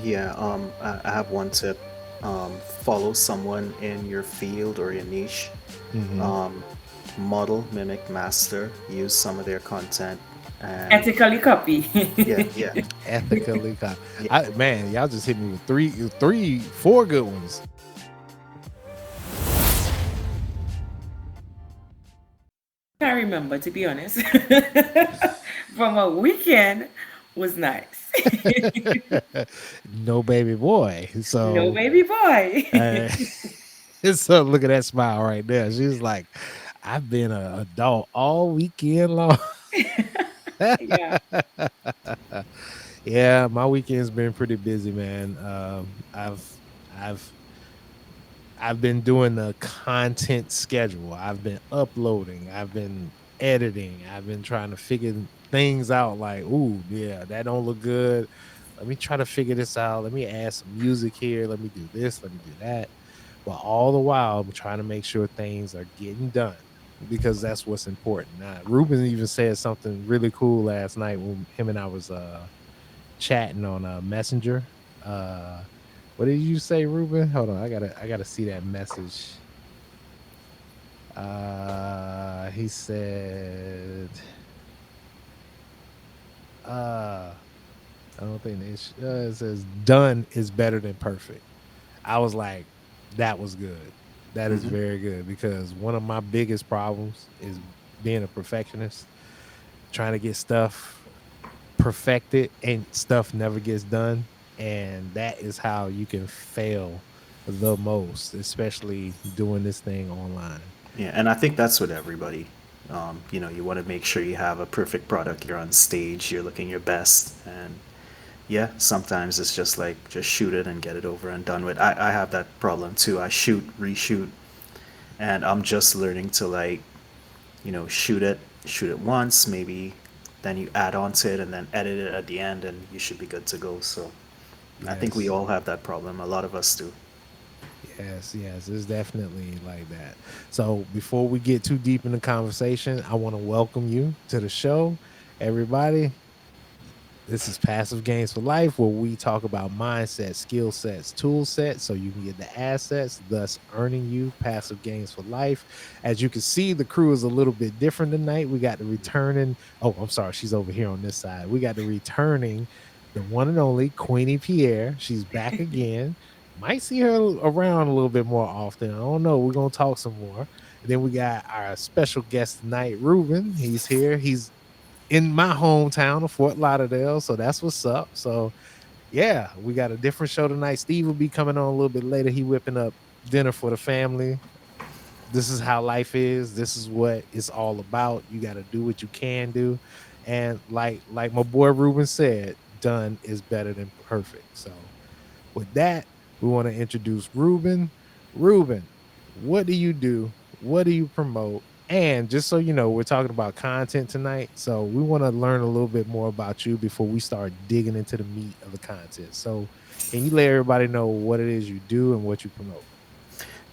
Yeah, I have one tip. Follow someone in your field or your niche. Hmm. Um, Model, mimic, master. Use some of their content, and Ethically copy. yeah, yeah, Ethically, yeah. man, y'all just hit me with four good ones. I remember, to be honest, from a weekend was nice. No baby boy. No So, baby boy. uh, so look at that smile right there. She's like, I've been an adult all weekend long. Yeah. Yeah, my weekend's been pretty busy, man. I've I've been doing the content schedule. I've been uploading. I've been editing. I've been trying to figure things out. Like, ooh, yeah, that don't look good. Let me try to figure this out. Let me add some music here. Let me do this. Let me do that. But all the while, I'm trying to make sure things are getting done because that's what's important. Ruben even said something really cool last night when him and I was chatting on Messenger. Uh, what did you say, Ruben? Hold on, I gotta see that message. He said, uh, I don't think it says done is better than perfect. I was like, that was good. That is Hmm. very good because one of my biggest problems is being a perfectionist, trying to get stuff perfected and stuff never gets done. And that is how you can fail the most, especially doing this thing online. Yeah, and I think that's with everybody. You want to make sure you have a perfect product. You're on stage, you're looking your best, and yeah, sometimes it's just like just shoot it and get it over and done with. I have that problem too. I shoot, reshoot, and I'm just learning to like, shoot it once, maybe then you add on to it and then edit it at the end, and you should be good to go. So I think we Yes. all have that problem. A lot of us do. Yes, yes, it's definitely like that. So before we get too deep in the conversation, I want to welcome you to the show, everybody. This is Passive Games for Life, where we talk about mindset, skill sets, tool sets, so you can get the assets, thus earning you passive gains for life. As you can see, the crew is a little bit different tonight. We got the returning. Oh, I'm sorry, she's over here on this side. We got the returning, the one and only Queenie Pierre. She's back again. Might see her around a little bit more often. I don't know. We're gonna talk some more. And then we got our special guest tonight, Ruben. He's here. He's in my hometown of Fort Lauderdale. So that's what's up. So yeah, we got a different show tonight. Steve will be coming on a little bit later. He whipping up dinner for the family. This is how life is. This is what it's all about. You got to do what you can do. And like my boy Ruben said, done is better than perfect. So with that, we want to introduce Ruben. Ruben, what do you do? What do you promote? And just so you know, we're talking about content tonight. So we want to learn a little bit more about you before we start digging into the meat of the content. So can you let everybody know what it is you do and what you promote?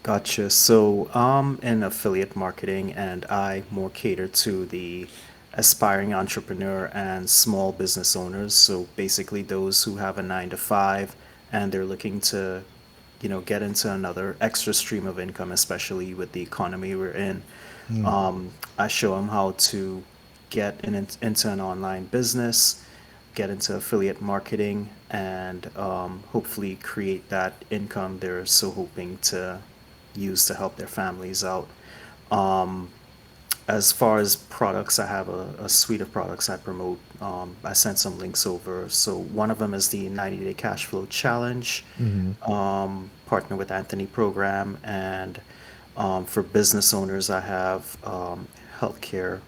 Gotcha. So I'm in affiliate marketing, and I more cater to the aspiring entrepreneur and small business owners. So basically, those who have a 9 to 5 and they're looking to, get into another extra stream of income, especially with the economy we're in. Mm, I show them how to get into an online business, get into affiliate marketing, and hopefully create that income they're so hoping to use to help their families out. As far as products, I have a suite of products I promote. I sent some links over. So one of them is the 90-day cash flow challenge, hmm partner with Anthony program, and for business owners, I have healthcare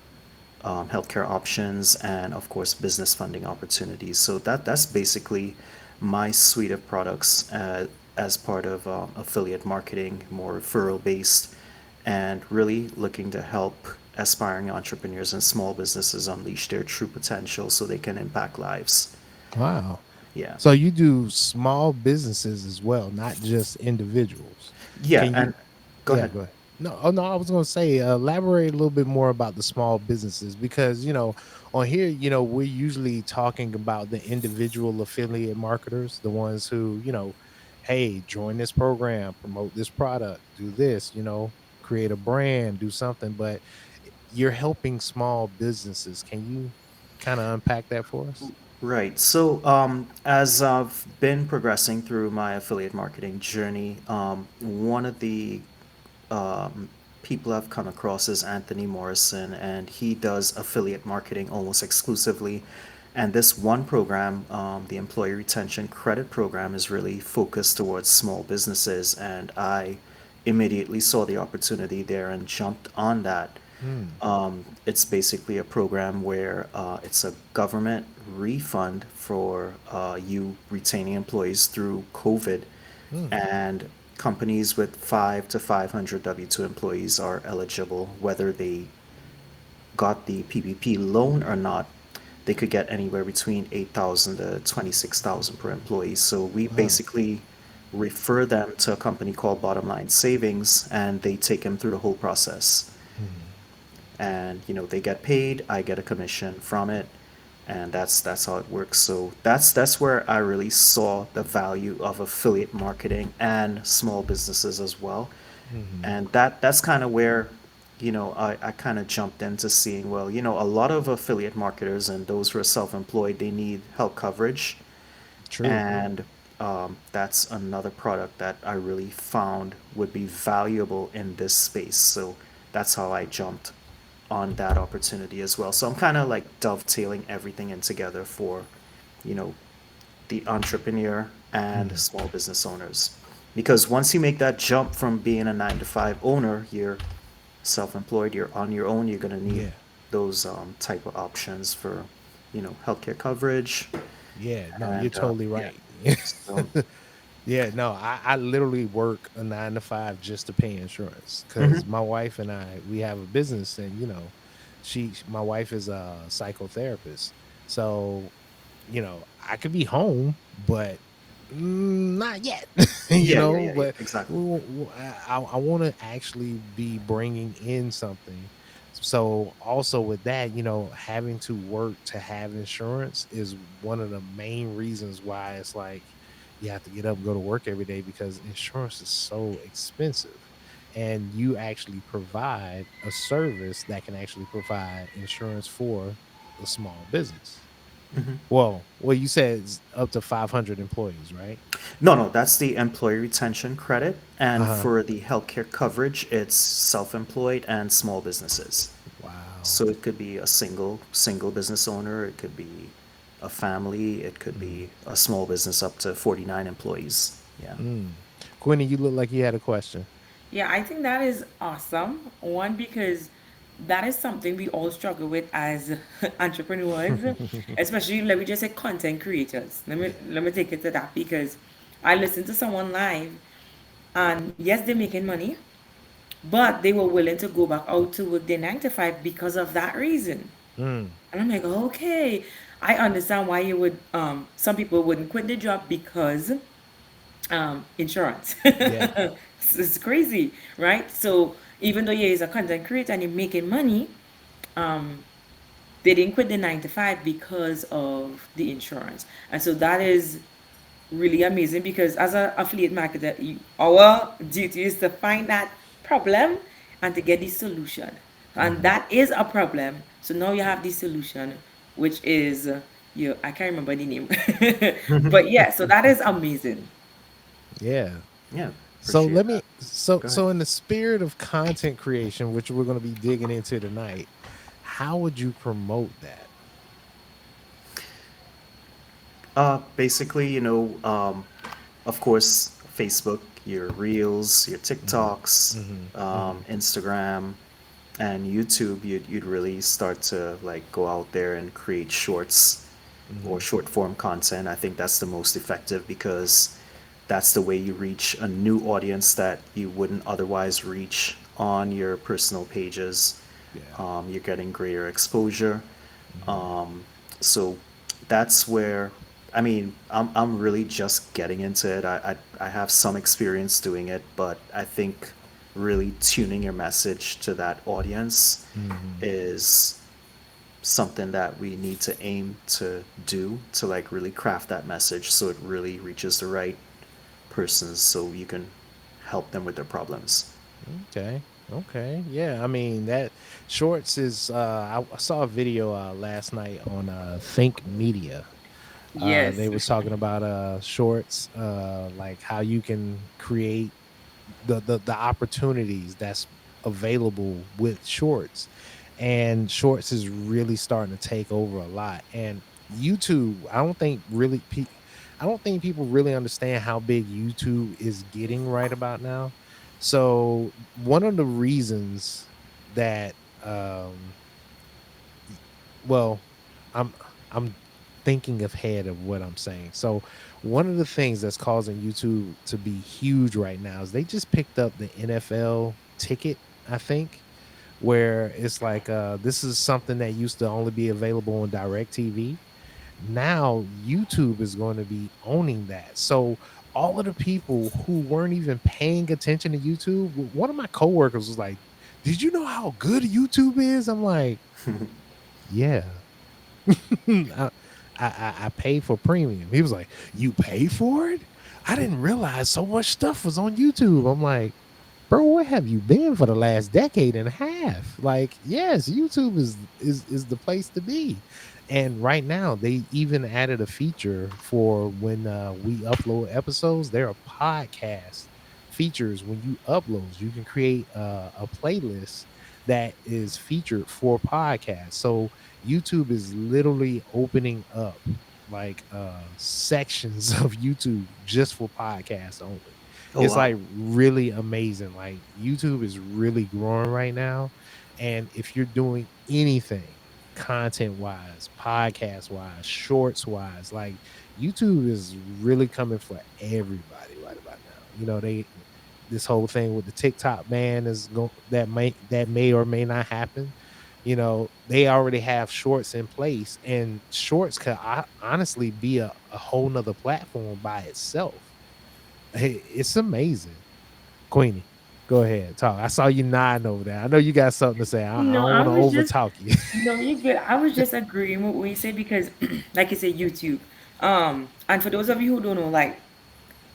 healthcare options, and of course business funding opportunities. So that's basically my suite of products as part of affiliate marketing, more referral based, and really looking to help aspiring entrepreneurs and small businesses unleash their true potential so they can impact lives. Wow. Yeah. So you do small businesses as well, not just individuals. Yeah, Can you? and go Yeah, ahead. go ahead. No, oh no, I was going to say elaborate a little bit more about the small businesses because on here we're usually talking about the individual affiliate marketers, the ones who hey, join this program, promote this product, do this, create a brand, do something, but you're helping small businesses. Can you kind of unpack that for us? Right. So, as I've been progressing through my affiliate marketing journey, one of the um, people I've come across is Anthony Morrison, and he does affiliate marketing almost exclusively. And this one program, the Employee Retention Credit Program, is really focused towards small businesses. And I immediately saw the opportunity there and jumped on that. Mm, It's basically a program where it's a government refund for you retaining employees through COVID, mm, and companies with 5 to 500 W-2 employees are eligible, whether they got the PPP loan or not. They could get anywhere between 8,000 to 26,000 per employee. So we wow. basically refer them to a company called Bottom Line Savings, and they take them through the whole process. Mhm, And they get paid, I get a commission from it, and that's how it works. So that's where I really saw the value of affiliate marketing and small businesses as well. mhm. And that's kind of where I kind of jumped into seeing, well, a lot of affiliate marketers and those who are self-employed, they need health coverage. True. And that's another product that I really found would be valuable in this space. So that's how I jumped on that opportunity as well. So I'm kind of like dovetailing everything in together for, you know, the entrepreneur and Mhm. small business owners. Because once you make that jump from being a 9 to 5 owner, you're self-employed, you're on your own, you're going to need Yeah. those type of options for, healthcare coverage. Yeah, no, you're And totally yeah, right. so. Yeah, no, I literally work a 9 to 5 just to pay insurance because Mhm. my wife and we have a business, and my wife is a psychotherapist, so I could be home, but not yet, Yeah, but exactly. I want to actually be bringing in something. So also with that, having to work to have insurance is one of the main reasons why it's like you have to get up and go to work every day because insurance is so expensive. And you actually provide a service that can actually provide insurance for a small business. Mhm. Well, you said it's up to 500 employees, right? No, that's the employee retention credit. And Uh-huh. for the healthcare coverage, it's self-employed and small businesses. Wow. So it could be a single business owner, it could be a family, it could Mhm. be a small business up to 49 employees. Yeah. Mm. Quinny, you look like you had a question. Yeah, I think that is awesome. One, because that is something we all struggle with as entrepreneurs, especially let me just say content creators. Let me take it to that because I listened to someone live, and yes, they're making money, but they were willing to go back out to work their 9 to 5 because of that reason. Mm. And I'm like, okay, I understand why you would. Some people wouldn't quit the job because insurance. Yeah. It's crazy, right? So even though you're a content creator and you're making money, they didn't quit the 9 to 5 because of the insurance. And so that is really amazing because as an affiliate marketer, our duty is to find that problem and to get the solution. And Mhm. that is a problem. So now you have the solution, which is I can't remember the name, but yeah. So that is amazing. Yeah. Yeah, So appreciate let that. me so Go ahead. so in the spirit of content creation, which we're going to be digging into tonight, how would you promote that? Basically, of course, Facebook, your Reels, your Mhm. TikToks, Mhm. Mhm. Instagram, and YouTube. You'd really start to like go out there and create shorts or Mhm. short form content. I think that's the most effective because that's the way you reach a new audience that you wouldn't otherwise reach on your personal pages. Yeah. You're getting greater exposure. Mhm. So that's where, I mean, I'm really just getting into it. I have some experience doing it, but I think really tuning your message to that audience Hmm. is something that we need to aim to do to like really craft that message so it really reaches the right persons so you can help them with their problems. Okay. Okay. Yeah. I mean that shorts is I saw a video last night on Think Media. They Yes. was talking about shorts, like how you can create the opportunities that's available with shorts. And shorts is really starting to take over a lot. And YouTube, I don't think people really understand how big YouTube is getting right about now. So one of the reasons that y- well, I'm I'm thinking ahead of what I'm saying. So one of the things that's causing YouTube to be huge right now is they just picked up the NFL ticket, I think, where it's like this is something that used to only be available on direct TV. Now YouTube is going to be owning that. So all of the people who weren't even paying attention to YouTube, one of my coworkers was like, "Did you know how good YouTube is?" I'm like, "Yeah." I, I pay for premium. He was like, "You pay for it? I didn't realize so much stuff was on YouTube." I'm like, "Bro, where have you been for the last decade and a half?" Like, yes, YouTube is the place to be. And right now, they even added a feature for when we upload episodes. There are podcast features when you upload. You can create a playlist that is featured for podcasts. So YouTube is literally opening up like sections of YouTube just for podcasts only. Oh It's wow. like really amazing. Like YouTube is really growing right now. And if you're doing anything content wise, podcast wise, shorts wise, like YouTube is really coming for everybody right about now. You know, they this whole thing with the TikTok ban is going that may or may not happen. You know, they already have shorts in place, and shorts could honestly be a whole nother platform by itself. Hey, it's amazing. Queenie, go ahead, talk. I saw you nodding over there. I know you got something to say. I No, don't I want to was just overtalk you. no, you good. I was just agreeing with what you said because, like you said, YouTube. And for those of you who don't know, like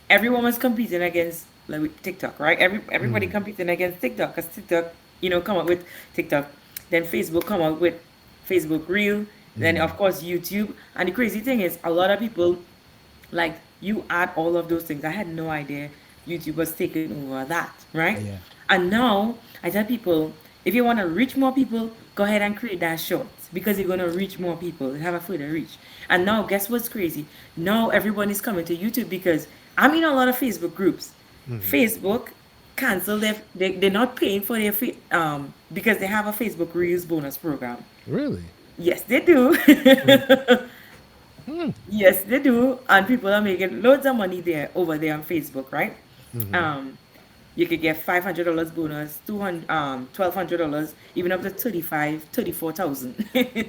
everyone was competing against like with TikTok, right? Everybody Mm, competing against TikTok because TikTok, come up with TikTok, then Facebook come up with Facebook Reel, then of mm, course YouTube. And the crazy thing is, a lot of people like you add all of those things. I had no idea YouTube was taking over that, right? yeah. And now I tell people, if you want to reach more people, go ahead and create that shorts because you're gonna reach more people, have a further reach. And now guess what's crazy? Now everyone is coming to YouTube because I'm in a lot of Facebook groups. Hmm. Facebook cancel they're not paying for their because they have a Facebook Reels bonus program. Really? Yes, they do. Mm, mm, Yes, they do, and people are making loads of money there over there on Facebook, right? hmm. Um, you could get $500 bonus, 200, $1,200, even up to 34,000.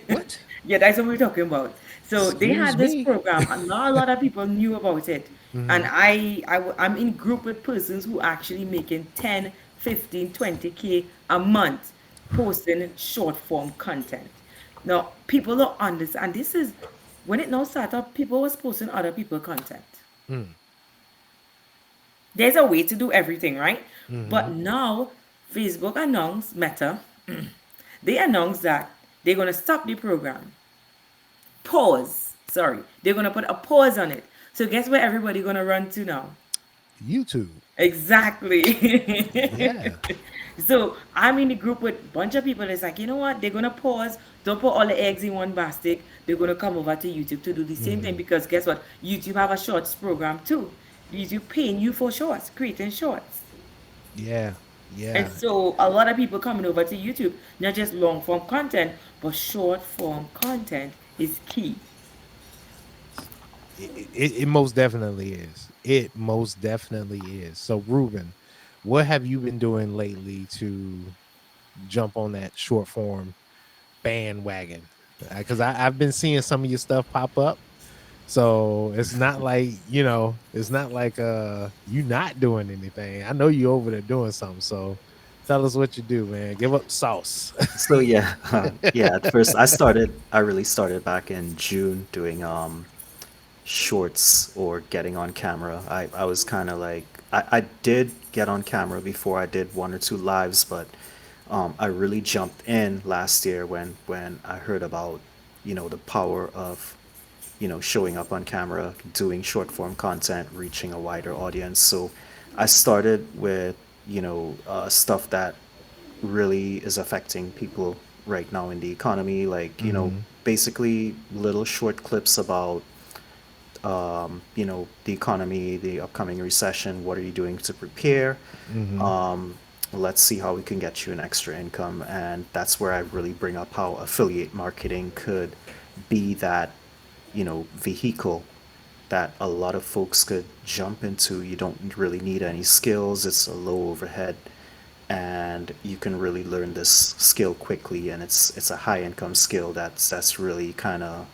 What? Yeah, that's what we're talking about. So they Excuse had this me. program, and not a lot of people knew about it. And Hmm. I'm in group with persons who actually making 10, 15, 20K a month posting short form content. Now, people don't understand, and this is when it now started up, people was posting other people content. Mm, There's a way to do everything, right? But hmm. now Facebook announced Meta, they announced that they're gonna stop the program. Pause. Sorry. They're gonna put a pause on it. So guess where everybody gonna run to now? YouTube. Exactly. Yeah. So I'm in the group with a bunch of people that's like, you know what? They're gonna pause. Don't put all the eggs in one basket. They're gonna come over to YouTube to do the same thing Hmm. because guess what? YouTube have a shorts program too. YouTube paying you for shorts, creating shorts. Yeah. And Yeah. so a lot of people coming over to YouTube, not just long form content, but short form content is key. It most definitely is. It most definitely is. So, Ruben, what have you been doing lately to jump on that short form bandwagon? Because I've been seeing some of your stuff pop up. So it's not like, it's not like you not doing anything. I know you over there doing something. So tell us what you do, man. Give up the sauce. So yeah, yeah. At first, I really started back in June doing shorts or getting on camera. I was kind of like I did get on camera before. I did one or two lives, but I really jumped in last year when I heard about the power of showing up on camera, doing short form content, reaching a wider audience. So I started with stuff that really is affecting people right now in the economy, like Mm-hmm. basically little short clips about the economy, the upcoming recession. What are you doing to prepare? Mm-hmm. Let's see how we can get you an extra income. And that's where I really bring up how affiliate marketing could be that vehicle that a lot of folks could jump into. You don't really need any skills. It's a low overhead, and you can really learn this skill quickly. And it's a high income skill that's really kind of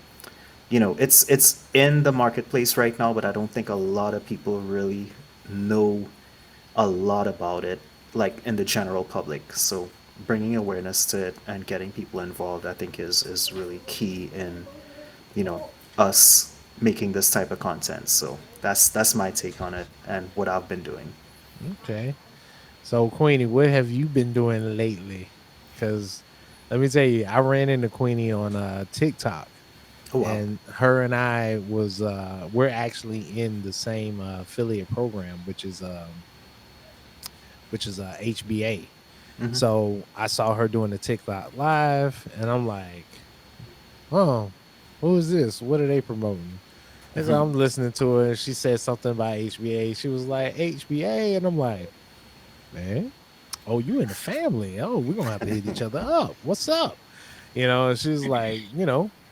it's in the marketplace right now, but I don't think a lot of people really know a lot about it, like in the general public. So bringing awareness to it and getting people involved, I think, is really key in us making this type of content. So that's my take on it and what I've been doing. Okay. So Queenie, what have you been doing lately? Because let me tell you, I ran into Queenie on TikTok, Oh wow. and her and I was we're actually in the same affiliate program, which is HBA. Hmm. So I saw her doing the TikTok live, and I'm like, oh, who is this? What are they promoting? And so I'm listening to her, and she said something about HBA. She was like, HBA, and I'm like, man, oh, you in the family? Oh, we're gonna have to hit each other up. What's up? And she's like,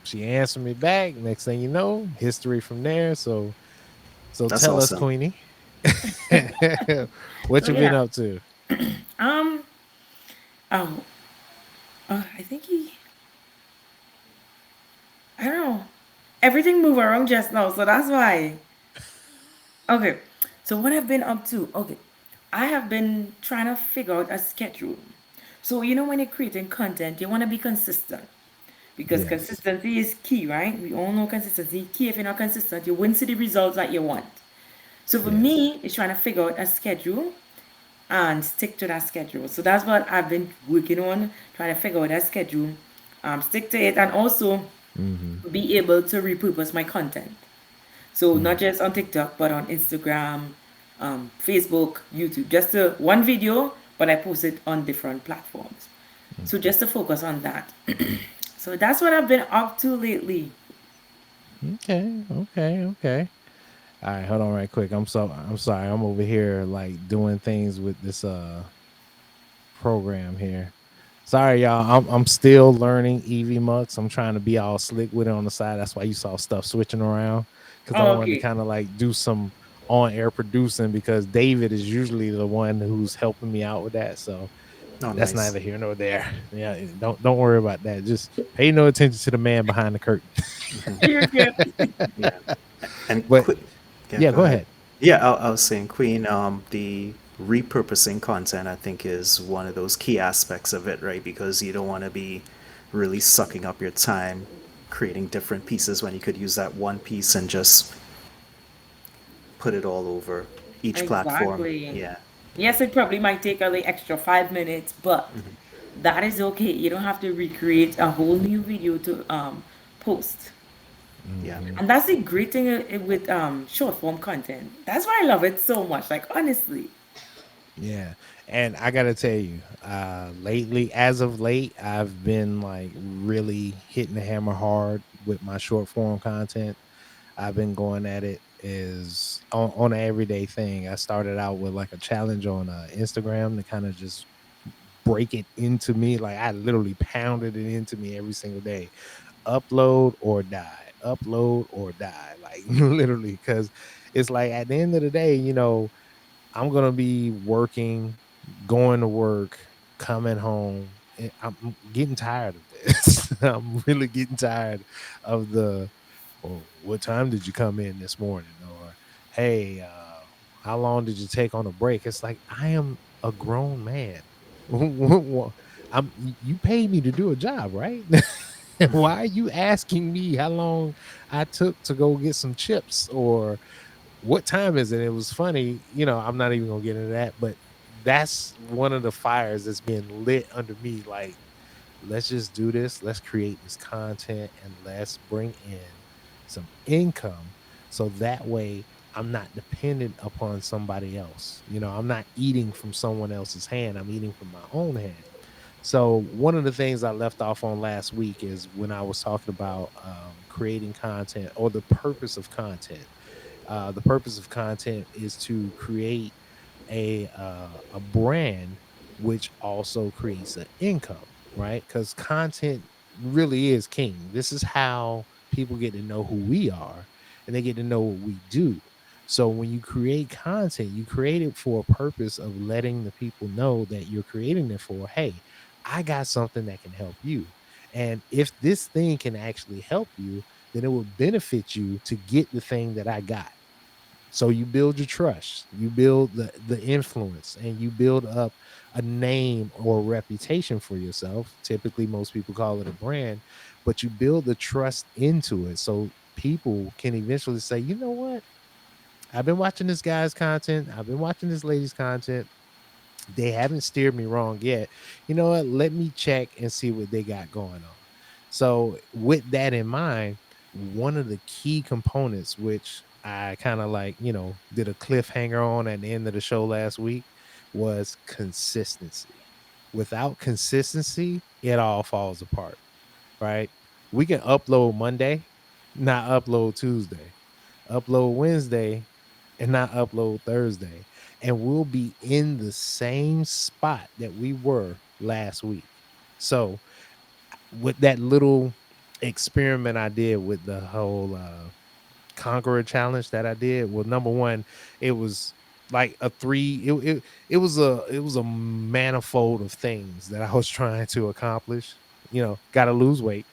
she answered me back. Next thing you know, history from there. So That's tell us, awesome. Queenie, what So you been yeah. up to? Um. Oh. I think he. I don't know. Everything moved around just now, so that's why. Okay. So what I've been up to? Okay. I have been trying to figure out a schedule. So when you're creating content, you want to be consistent because Yes. consistency is key, right? We all know consistency is key. If you're not consistent, you won't see the results that you want. So for Yes. me, it's trying to figure out a schedule and stick to that schedule. So that's what I've been working on, trying to figure out that schedule, stick to it, and also Mm-hmm. be able to repurpose my content. So not just on TikTok, but on Instagram, Facebook, YouTube. Just one video, but I post it on different platforms. So just to focus on that. So that's what I've been up to lately. Okay. Okay. Okay. All right. Hold on, right quick. I'm sorry. I'm over here like doing things with this program here. Sorry, y'all. I'm still learning EV Mux. I'm trying to be all slick with it on the side. That's why you saw stuff switching around, because I Oh, wanted to okay. kind of like do some on air producing, because David is usually the one who's helping me out with that. So Oh, that's nice. neither here nor there. Yeah, don't worry about that. Just pay no attention to the man behind the curtain. You're good. Yeah. And But yeah, yeah, go go ahead. ahead. Yeah, I was saying, Queen, the repurposing content, I think, is one of those key aspects of it, right? Because you don't want to be really sucking up your time creating different pieces when you could use that one piece and just put it all over each platform. Exactly. Yeah. Yes, it probably might take a like extra 5 minutes, but that is okay. You don't have to recreate a whole new video to post. Yeah. Hmm. And that's the great thing with short form content. That's why I love it so much. Like honestly. Yeah. And I gotta tell you, lately, as of late, I've been like really hitting the hammer hard with my short form content. I've been going at it is on an everyday thing. I started out with like a challenge on Instagram to kind of just break it into me. Like I literally pounded it into me every single day. Upload or die. Upload or die. Like literally, because it's like at the end of the day, I'm gonna be working, going to work, coming home. I'm getting tired of this. I'm really getting tired of the or what time did you come in this morning, or hey, how long did you take on a break? It's like I am a grown man. You paid me to do a job, right? Why are you asking me how long I took to go get some chips, or what time is it? It was funny, I'm not even gonna get into that, but that's one of the fires that's being lit under me. Like, let's just do this. Let's create this content and let's bring in some income. So that way I'm not dependent upon somebody else. I'm not eating from someone else's hand. I'm eating from my own hand. So one of the things I left off on last week is when I was talking about creating content, or the purpose of content. The purpose of content is to create a brand, which also creates an income, right? Because content really is king. This is how people get to know who we are, and they get to know what we do. So when you create content, you create it for a purpose of letting the people know that you're creating it for, hey, I got something that can help you. And if this thing can actually help you, then it will benefit you to get the thing that I got. So you build your trust, you build the influence, and you build up a name or a reputation for yourself. Typically, most people call it a brand, but you build the trust into it so people can eventually say, you know what? I've been watching this guy's content, I've been watching this lady's content. They haven't steered me wrong yet. You know what? Let me check and see what they got going on. So, with that in mind, one of the key components, which I kind of like, did a cliffhanger on at the end of the show last week, was consistency. Without consistency, it all falls apart, right? We can upload Monday, not upload Tuesday, upload Wednesday, and not upload Thursday. And we'll be in the same spot that we were last week. So, with that little experiment I did with the whole Conqueror challenge that I did, well, number one, it was like a three. It was a manifold of things that I was trying to accomplish. Got to lose weight.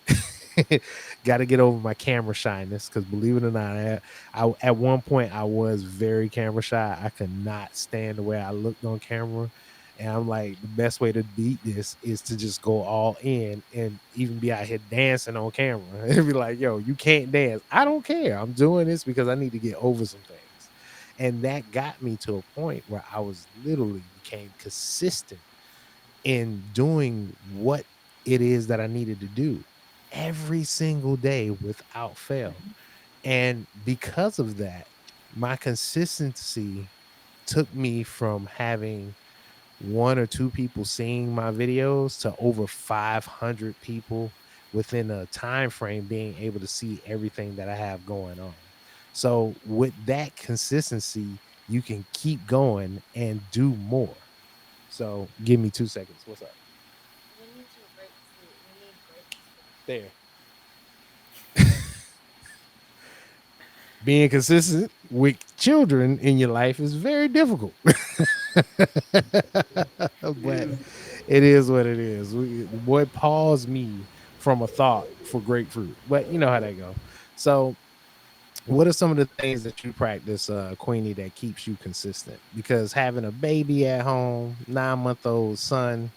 Got to get over my camera shyness, because believe it or not, at one point I was very camera shy. I could not stand the way I looked on camera. And I'm like, the best way to beat this is to just go all in and even be out here dancing on camera. And be like, yo, you can't dance. I don't care. I'm doing this because I need to get over some things. And that got me to a point where I was literally became consistent in doing what it is that I needed to do every single day without fail. And because of that, my consistency took me from having one or two people seeing my videos to over 500 people within a time frame being able to see everything that I have going on. So with that consistency, you can keep going and do more. So give me 2 seconds. What's up? There. Being consistent with children in your life is very difficult. But it is what it is. The boy paused me from a thought for grapefruit, but you know how that go. So, what are some of the things that you practice, Queenie, that keeps you consistent? Because having a baby at home, 9-month-old son,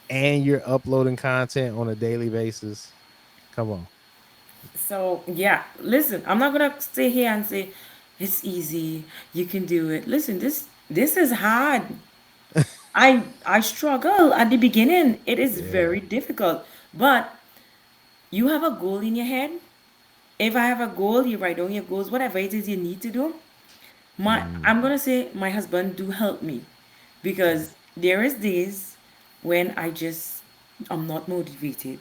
and you're uploading content on a daily basis. Come on. So yeah, listen, I'm not gonna stay here and say it's easy, you can do it. Listen, this is hard. I struggle at the beginning. It is very Yeah. difficult. But you have a goal in your head. If I have a goal, you write down your goals, whatever it is you need to do. Mm, I'm gonna say my husband do help me, okay. because there is days when I'm not motivated.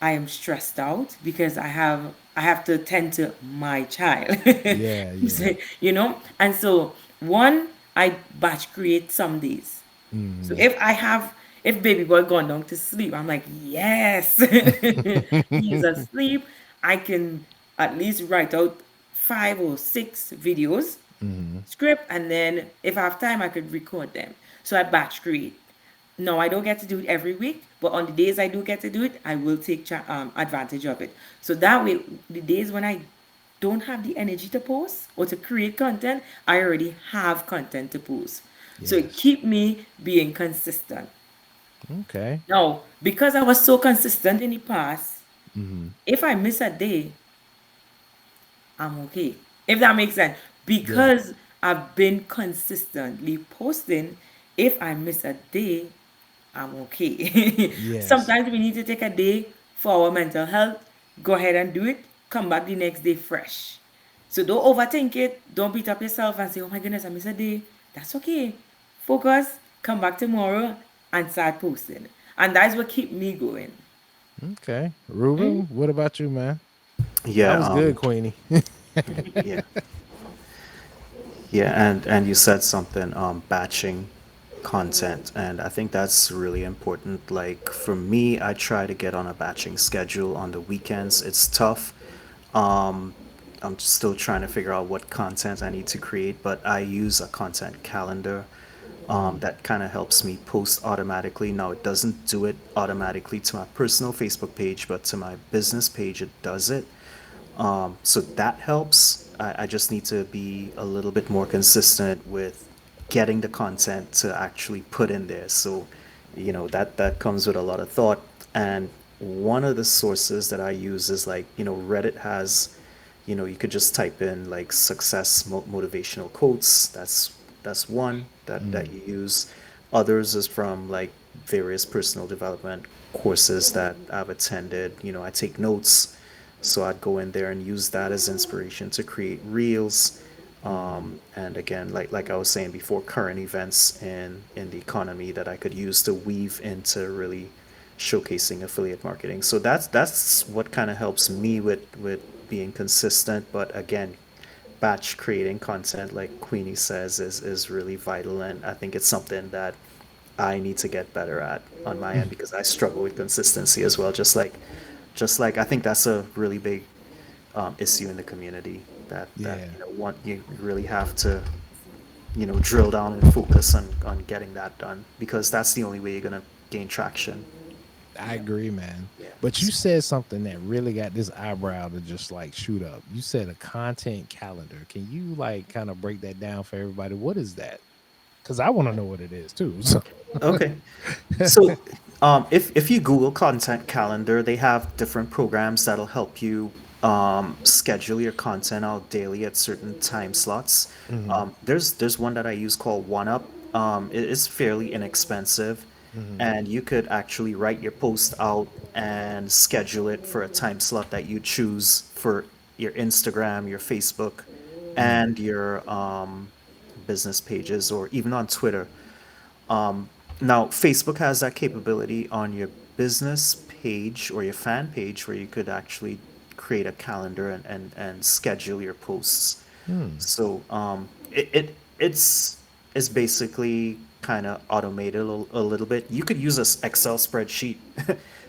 I am stressed out because I have to tend to my child. Yeah, yeah. So, and so one, I batch create some days. So Mm. if baby boy gone down to sleep, I'm like, yes, he's asleep. I can at least write out 5 or 6 videos Hmm. script, and then if I have time I could record them. So I batch create. No, I don't get to do it every week, but on the days I do get to do it, I will take advantage of it. So that way, the days when I don't have the energy to post or to create content, I already have content to post. So it Yes. keep me being consistent. Okay. Now, because I was so consistent in the past, Mm-hmm. if I miss a day, I'm okay. If that makes sense. Yeah. Because I've been consistently posting, if I miss a day, I'm okay. Yes. Sometimes we need to take a day for our mental health. Go ahead and do it. Come back the next day fresh. So don't overthink it. Don't beat up yourself and say, oh my goodness, I missed a day. That's okay. Focus, come back tomorrow and start posting. And that's what keep me going. Okay. Ruben, what about you, man? That Yeah, was good, Queenie. yeah, yeah, and you said something, batching content, and I think that's really important. Like for me, I try to get on a batching schedule on the weekends. It's tough. I'm still trying to figure out what content I need to create, but I use a content calendar that kind of helps me post automatically. Now, it doesn't do it automatically to my personal Facebook page, but to my business page, it does it. So that helps. I just need to be a little bit more consistent with getting the content to actually put in there. So, that comes with a lot of thought. And one of the sources that I use is like, Reddit has, you could just type in like success motivational quotes. That's one that you use. Others is from like various personal development courses that I've attended. I take notes, so I'd go in there and use that as inspiration to create reels. And again, like I was saying before, current events in the economy that I could use to weave into really showcasing affiliate marketing. So that's what kind of helps me with being consistent. But again, batch creating content, like Queenie says, is really vital, and I think it's something that I need to get better at on my end because I struggle with consistency as well. Just like I think that's a really big issue in the community that Yeah. one you really have to drill down and focus on getting that done because that's the only way you're gonna gain traction. I agree, man. Yeah. But you said something that really got this eyebrow to just like shoot up. You said a content calendar. Can you like kind of break that down for everybody? What is that? Because I want to know what it is too. So, Okay. So, if you Google Content Calendar, they have different programs that'll help you schedule your content out daily at certain time slots. hmm There's one that I use called OneUp. It is fairly inexpensive, hmm and you could actually write your post out and schedule it for a time slot that you choose for your Instagram, your Facebook, and your business pages, or even on Twitter. Now, Facebook has that capability on your business page or your fan page where you could actually create a calendar and schedule your posts. hmm So it's basically kind of automated a little bit. You could use a Excel spreadsheet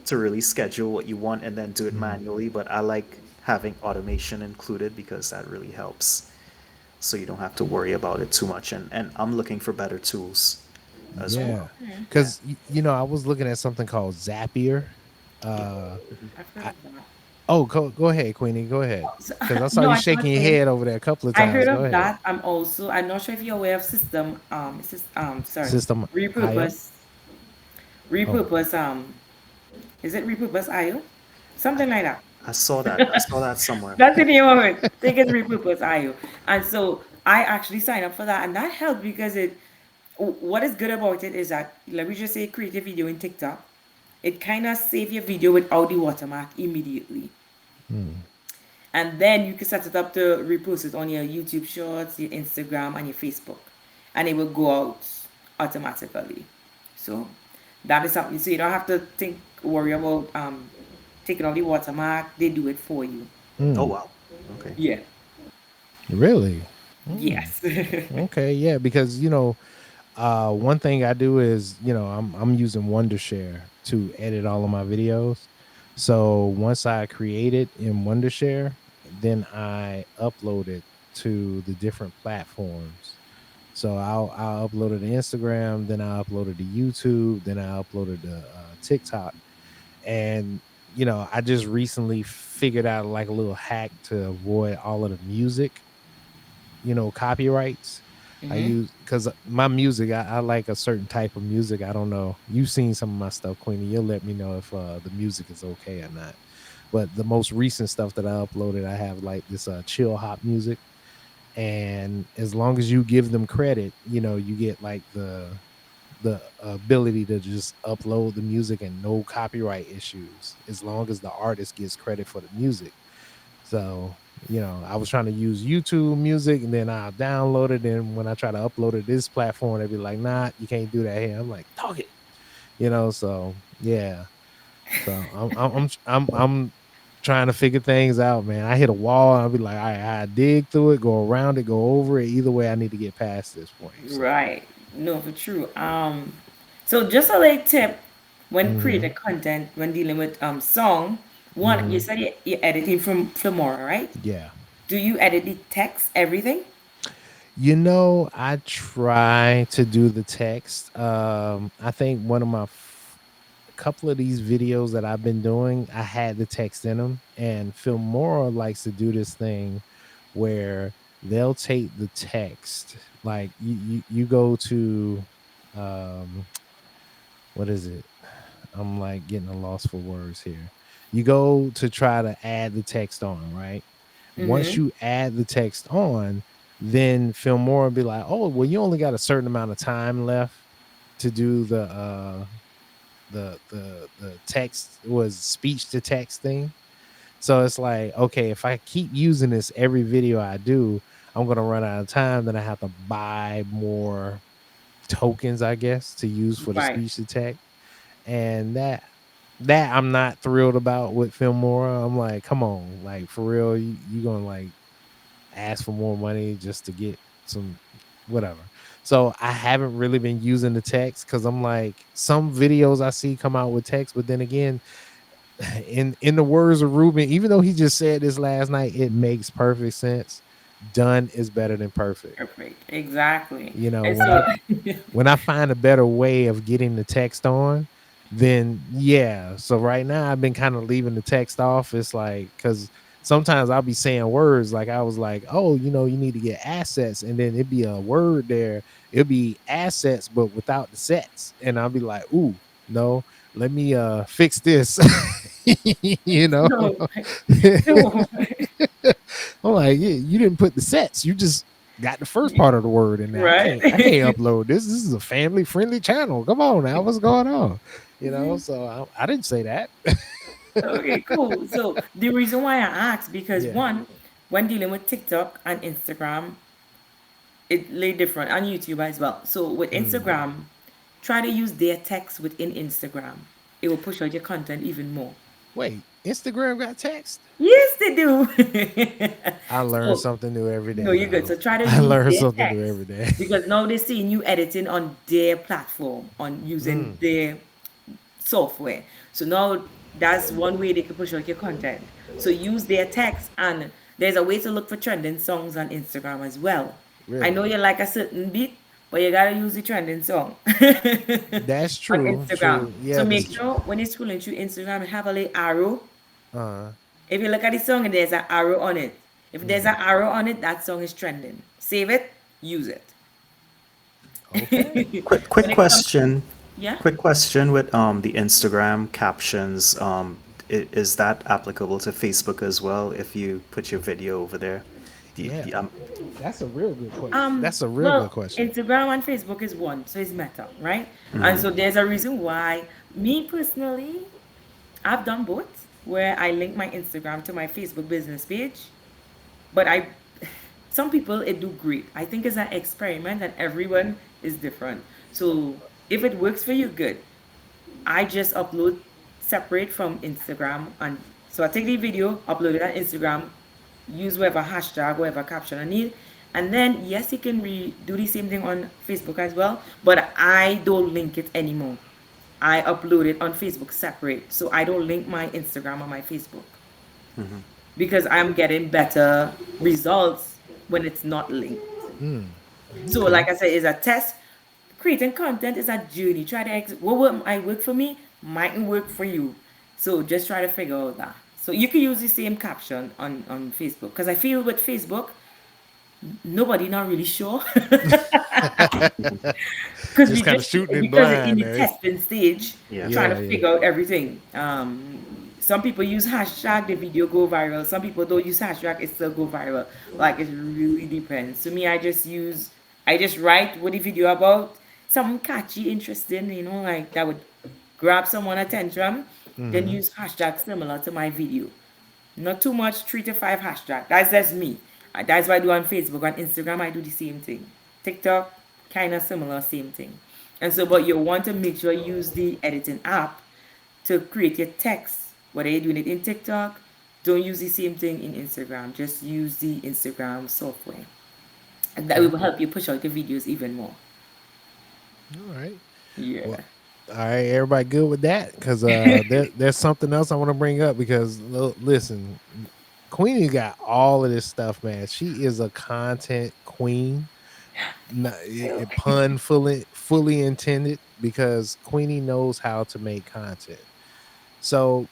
to really schedule what you want and then do it hmm manually, but I like having automation included because that really helps. So you don't have to worry about it too much. And I'm looking for better tools as Yeah. well. Yeah, Because, I was looking at something called Zapier. Yeah. Uh, I've heard I, of that. oh, go ahead, Queenie. Go ahead. So, Because I saw no, you I was shaking your saying head over there a couple of I heard times. Go of ahead. that. I'm not sure if you're aware of sorry, System IO. repurpose, Oh, repurpose, is it repurpose IO? I, Something like that. I saw that. I saw that somewhere. That's the name of it. I think it's repurpose IO. And so I actually signed up for that, and that helped because what is good about it is that, let me just say, create a video in TikTok. It kind of save your video without the watermark immediately. And then you can set it up to repost it on your YouTube Shorts, your Instagram, and your Facebook. And it will go out automatically. So that is something. So you don't have to worry about taking out the watermark. They do it for you. Oh wow. Okay. Yeah. really? Yes. Okay, yeah, because one thing I do is, I'm using Wondershare to edit all of my videos. So once I create it in Wondershare, then I upload it to the different platforms. So I'll upload it to Instagram, then I upload it to YouTube, then I upload it to TikTok, and I just recently figured out like a little hack to avoid all of the music, copyrights. I Mm-hmm. use because my music, I like a certain type of music. I don't know. You've seen some of my stuff, Queenie. You'll let me know if the music is okay or not. But the most recent stuff that I uploaded, I have like this chill hop music, and as long as you give them credit, you get like the ability to just upload the music and no copyright issues as long as the artist gets credit for the music. So, I was trying to use YouTube music and then I'll download it. And when I try to upload it to this platform, they'd be like, nah, you can't do that here. I'm like, dog it. So yeah. So I'm trying to figure things out, man. I hit a wall and I'll be like, all right, I dig through it, go around it, go over it. Either way, I need to get past this point. So Right. No, for true. So just a like tip when mm-hmm. creating content, when dealing with song, one, you Mm-hmm. said you're editing from Filmora, right? Yeah. Do you edit the text, everything? I try to do the text. I think one of my a couple of these videos that I've been doing, I had the text in them, and Filmora likes to do this thing where they'll take the text, like you go to, um, what is it? I'm like getting a loss for words here. You go to try to add the text on, right? Once Mm-hmm. you add the text on, then Filmora will be like, "Oh, well, you only got a certain amount of time left to do the text was speech to text thing." So it's like, okay, if I keep using this every video I do, I'm gonna run out of time. Then I have to buy more tokens, I guess, to use for the Right. speech to text, and that I'm not thrilled about with Filmora. I'm like, come on, like for real, you gonna like ask for more money just to get some whatever. So I haven't really been using the text because I'm like, some videos I see come out with text, but then again, in the words of Ruben, even though he just said this last night, it makes perfect sense. Done is better than perfect. Perfect. Exactly. You know, And when I so, when I find a better way of getting the text on, then yeah. So right now I've been kind of leaving the text off. It's like because sometimes I'll be saying words like I was like, oh, you need to get assets, and then it'd be a word there. It'd be assets, but without the sets, and I'll be like, ooh, no, let me fix this. you know. so, so I'm like, yeah, you didn't put the sets. You just got the first part of the word in there. I right. can't I can't upload this. This is a family friendly channel. Come on now, what's going on? So I didn't say that. Okay, cool. So the reason why I asked because Yeah. one, when dealing with TikTok and Instagram, it lay different and YouTube as well. So with Mm. Instagram, try to use their text within Instagram. It will push out your content even more. Wait, Instagram got text? Yes, they do. I learn So something new every no, day, you're good. dog. So try to I use learn their something new text every day. because now they're seeing you editing on their platform, on using Mm, their software. So now that's one way they can push out your content. So use their text, and there's a way to look for trending songs on Instagram as well. I know really? you like a certain beat, but you gotta use the trending song That's on true. Instagram. True. So Yeah, make because sure when you're scrolling through Instagram, you have a little arrow. uh If you look at the song and there's an arrow on it, if there's an mm, arrow on it, that song is trending. Save it, use it. okay. When Quick it comes, question. yeah. Quick question with the Instagram captions. Is that applicable to Facebook as well if you put your video over there? Yeah. The That's a real good question. That's a real good Well, question. Instagram and Facebook is one, so it's Meta, right? And mhm. so there's a reason why me personally, I've done both, where I link my Instagram to my Facebook business page, but some people it do great. I think it's an experiment and everyone is different. So if it works for you, good. I just upload separate from Instagram, and so I take the video, upload it on Instagram, use whatever hashtag, whatever caption I need, and then yes, you can do the same thing on Facebook as well, but I don't link it anymore. I upload it on Facebook separate, so I don't link my Instagram or my Facebook because I'm getting better results when it's not linked. Mm, So, okay. like I said, it's a test. Creating content is a journey. Try to what will I work for me mightn't work for you. So just try to figure out that. So you can use the same caption on Facebook because I feel with Facebook, nobody not really sure because Just we kind of just shooting it because in blind the there. testing stage Yeah. trying to Yeah, yeah. figure out everything. Some people use hashtag, the video go viral. Some people don't use hashtag, it still go viral. Like it really depends. To me, I just write what the video about, something catchy, interesting, like that would grab someone attention. Then Mm-hmm. use hashtag similar to my video. Not too much, 3 to 5 hashtag. That's just me. That's what I do on Facebook. On Instagram, I do the same thing. TikTok, kind of similar, same thing. And so, but you want to make sure you use the editing app to create your text. Whether you're doing it in TikTok, don't use the same thing in Instagram. Just use the Instagram software. And that Okay. will help you push out the videos even more. All right. Well, Yeah. all right, everybody good with that? Because there's something else I want to bring up because listen, Queenie got all of this stuff, man. She is a content queen. Pun fully intended because Queenie knows how to make content. So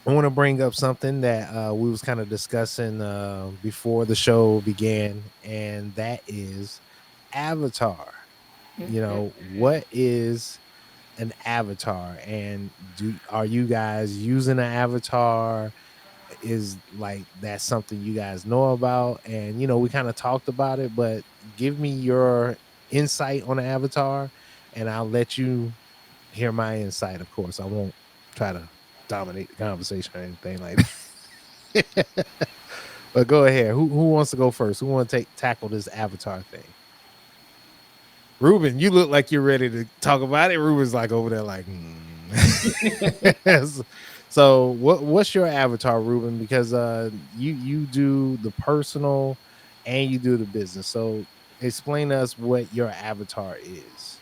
I want to bring up something that we was kind of discussing before the show began, and that is avatar. What is an avatar, and are you guys using an avatar? Is like that's something you guys know about? And we kind of talked about it, but give me your insight on the avatar, and I'll let you hear my insight. Of course, I won't try to dominate the conversation or anything like that. But go ahead. Who wants to go first? Who want to tackle this avatar thing? Reuben, you look like you're ready to talk about it. Reuben's like over there, like, So what's your avatar, Reuben? Because you do the personal and you do the business. So explain to us what your avatar is.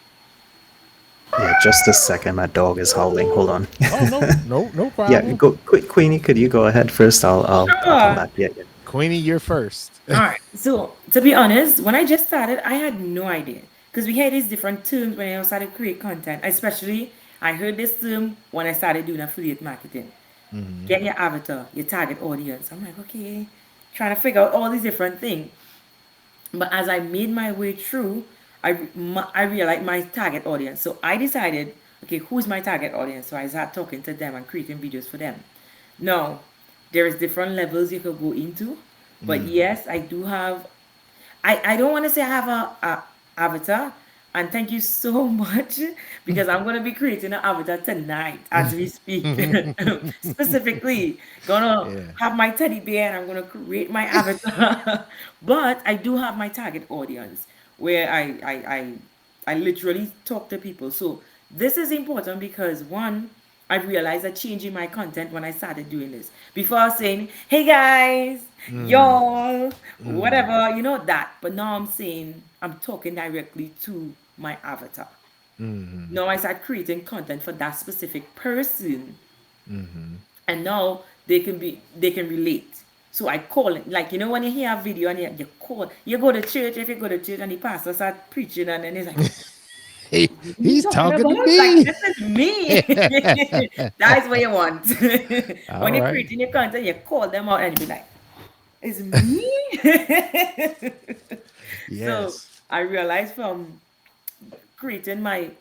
Yeah, just a second. My dog is howling. Hold on. Oh, no Yeah, problem. go, Queenie. Could you go ahead first? I'll come Sure. back. Yeah, yeah. Queenie, you're first. All right. So to be honest, when I just started, I had no idea because we had these different terms when I started create content. Especially, I heard this term when I started doing affiliate marketing. Hmm. Get your avatar, your target audience. I'm like, okay, trying to figure out all these different things. But as I made my way through, I realized my target audience. So I decided, okay, who's my target audience? So I started talking to them and creating videos for them. Now, there is different levels you could go into, but Hmm. yes, I do have. I don't want to say I have a avatar, and thank you so much because I'm gonna be creating an avatar tonight as we speak. Specifically, gonna Yeah. have my teddy bear and I'm gonna create my avatar. But I do have my target audience where I literally talk to people. So this is important because one, I realized a change in my content when I started doing this. Before I was saying, hey guys, Mm, y'all, mm, whatever, that. But now I'm saying I'm talking directly to my avatar. mm, Now I start creating content for that specific person, mm, and now they can relate. So I call it like when you hear a video and you go to church. If you go to church and the pastor start preaching and then he's like, what are you He's talking talking to about? Like, me. this is me. That's what you want. All When you're right. creating your content, you call them out and you be like, it's me. So Yes. I realized from creating my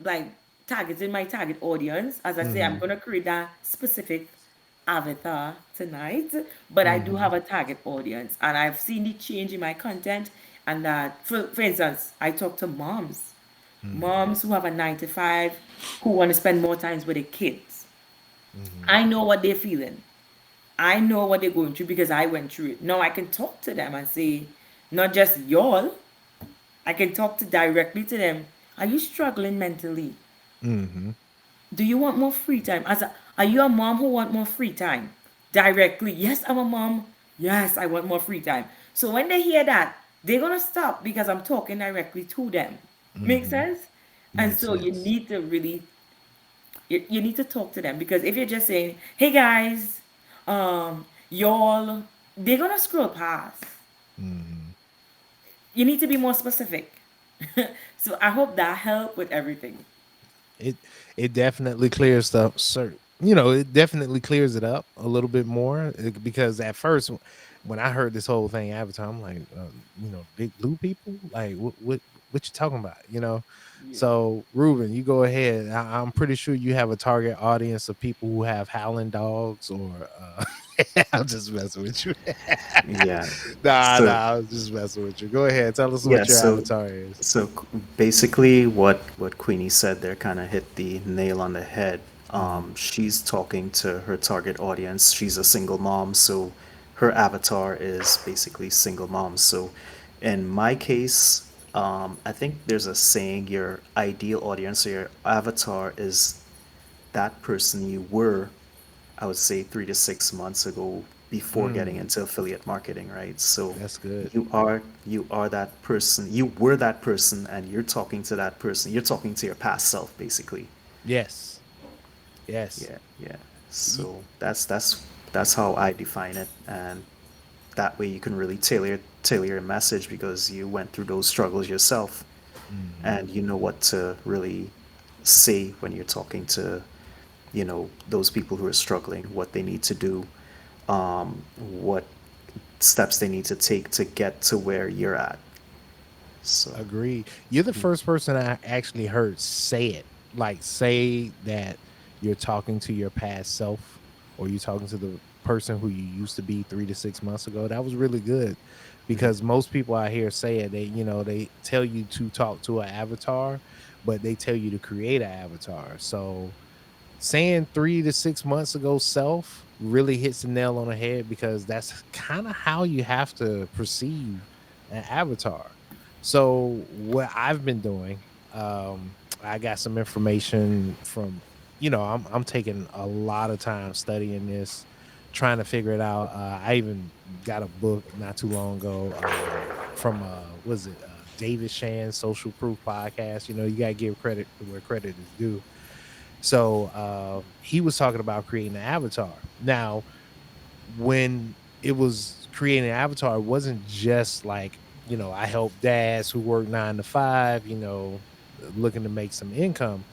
like targeting my target audience. As I say, I'm Mm-hmm. gonna create that specific avatar tonight, but I do Mm-hmm. have a target audience, and I've seen the change in my content. And that, for instance, I talk to moms who have a 9 to 5, who want to spend more time with their kids. Mm-hmm. I know what they're feeling. I know what they're going through because I went through it. Now I can talk to them and say, not just y'all. I can talk to directly to them. Are you struggling mentally? Mm-hmm. Do you want more free time? Are you a mom who want more free time? Directly, yes, I'm a mom. Yes, I want more free time. So when they hear that, they're gonna stop because I'm talking directly to them. Make Mm-hmm. sense? And Makes so you sense. need to really you need to talk to them because if you're just saying, "Hey guys, y'all," they're gonna scroll past. Mm-hmm. You need to be more specific. So I hope that helped with everything. It it definitely clears stuff, sir. it definitely clears it up a little bit more because at first when I heard this whole thing Avatar, I'm like, big blue people, like what you talking about, Yeah. So Ruben, you go ahead. I'm pretty sure you have a target audience of people who have howling dogs or I'm just messing with you. Yeah. So Nah, I was just messing with you. Go ahead, tell us yeah, what your so avatar is. basically what Queenie said there kind of hit the nail on the head. Mm, She's talking to her target audience. She's a single mom, so her avatar is basically single moms. So in my case, I think there's a saying your ideal audience or your avatar is that person you were, I would say 3 to 6 months ago before getting mm, into affiliate marketing, right? So that's good. you are that person. You were that person and you're talking to that person. You're talking to your past self basically. Yes, yes. Yeah, yeah. Y- So that's how I define it, and that way you can really tailor your message because you went through those struggles yourself mhm. and you know what to really say when you're talking to those people who are struggling, what they need to do, what steps they need to take to get to where you're at. So, Agreed. You're the first person I actually heard say it. Like say that you're talking to your past self or you're talking to the person who you used to be 3 to 6 months ago. That was really good because most people out here say it. They tell you to talk to an avatar, but they tell you to create an avatar. So saying 3 to 6 months ago self really hits the nail on the head because that's kind of how you have to perceive an avatar. So what I've been doing, I got some information from, I'm taking a lot of time studying this, trying to figure it out. I even got a book not too long ago from was it David Shan's Social Proof podcast. You gotta give credit where credit is due. So he was talking about creating an avatar. Now, when it was creating an avatar, it wasn't just like, I help dads who work 9 to 5, looking to make some income.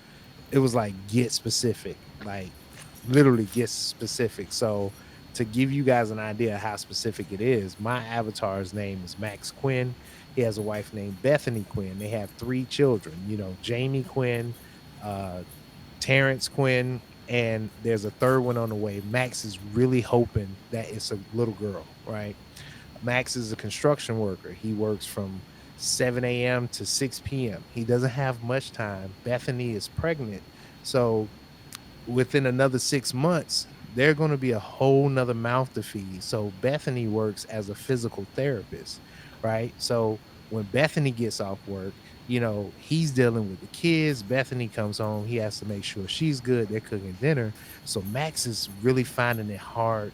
It was like get specific, like literally get specific. So to give you guys an idea of how specific it is, my avatar's name is Max Quinn. He has a wife named Bethany Quinn. They have 3 children, Jamie Quinn, uh, Terrence Quinn, and there's a third one on the way. Max is really hoping that it's a little girl, right? Max is a construction worker. He works from 7 a.m. to 6 p.m. He doesn't have much time. Bethany is pregnant. So within another 6 months, they're going to be a whole nother mouth to feed. So Bethany works as a physical therapist, right? So when Bethany gets off work, he's dealing with the kids. Bethany comes home. He has to make sure she's good. They're cooking dinner. So Max is really finding a hard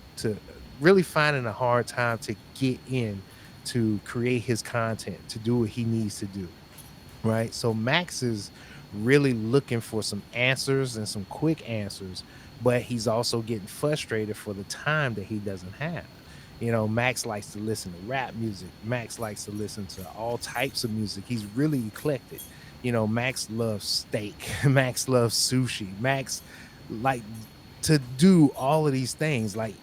time to get in to create his content, to do what he needs to do, right? So Max is really looking for some answers and some quick answers, but he's also getting frustrated for the time that he doesn't have. Max likes to listen to rap music. Max likes to listen to all types of music. He's really eclectic. Max loves steak. Max loves sushi. Max like to do all of these things. Like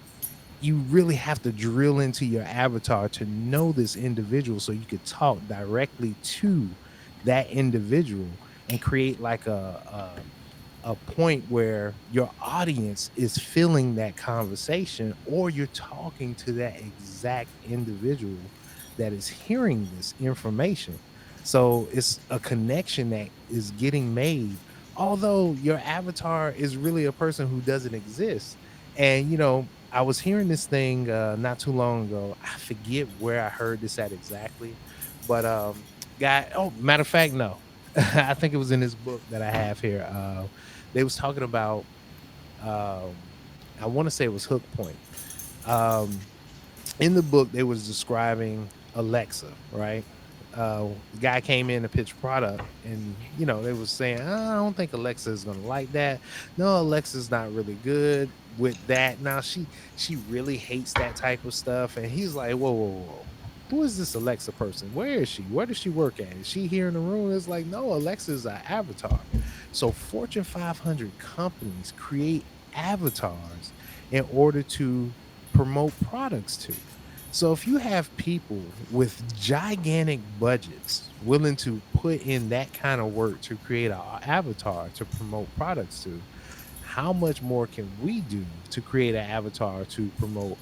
you really have to drill into your avatar to know this individual so you could talk directly to that individual and create like a point where your audience is feeling that conversation or you're talking to that exact individual that is hearing this information. So it's a connection that is getting made, although your avatar is really a person who doesn't exist. And I was hearing this thing not too long ago. I forget where I heard this at exactly, but matter of fact, no. I think it was in this book that I have here. They was talking about um I want to say it was Hook Point. Um in the book they was describing Alexa, right? The guy came in to pitch product and they was saying, I don't think Alexa is gonna like that. No, Alexa's not really good with that. Now she really hates that type of stuff. And he's like, whoa, whoa, whoa. Who is this Alexa person? Where is she? Where does she work at? Is she here in the room? It's like, no, Alexa is an avatar. So Fortune 500 companies create avatars in order to promote products to. So if you have people with gigantic budgets willing to put in that kind of work to create an avatar to promote products to, how much more can we do to create an avatar to promote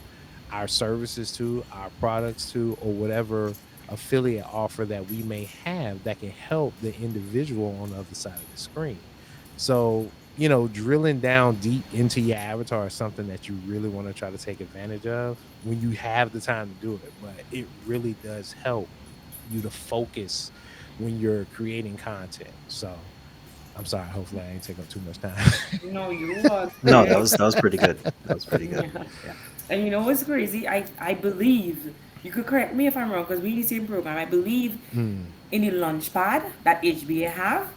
our services to, our products to, or whatever affiliate offer that we may have that can help the individual on the other side of the screen? So, drilling down deep into your avatar is something that you really want to try to take advantage of when you have the time to do it. But it really does help you to focus when you're creating content. So, I'm sorry. Hopefully, I ain't take up too much time. No, you was No, good. that was pretty good. That was pretty good. Yeah, yeah. And you know what's crazy? I believe you could correct me if I'm wrong because we the same program. I believe Mm, in the launchpad that HBA have,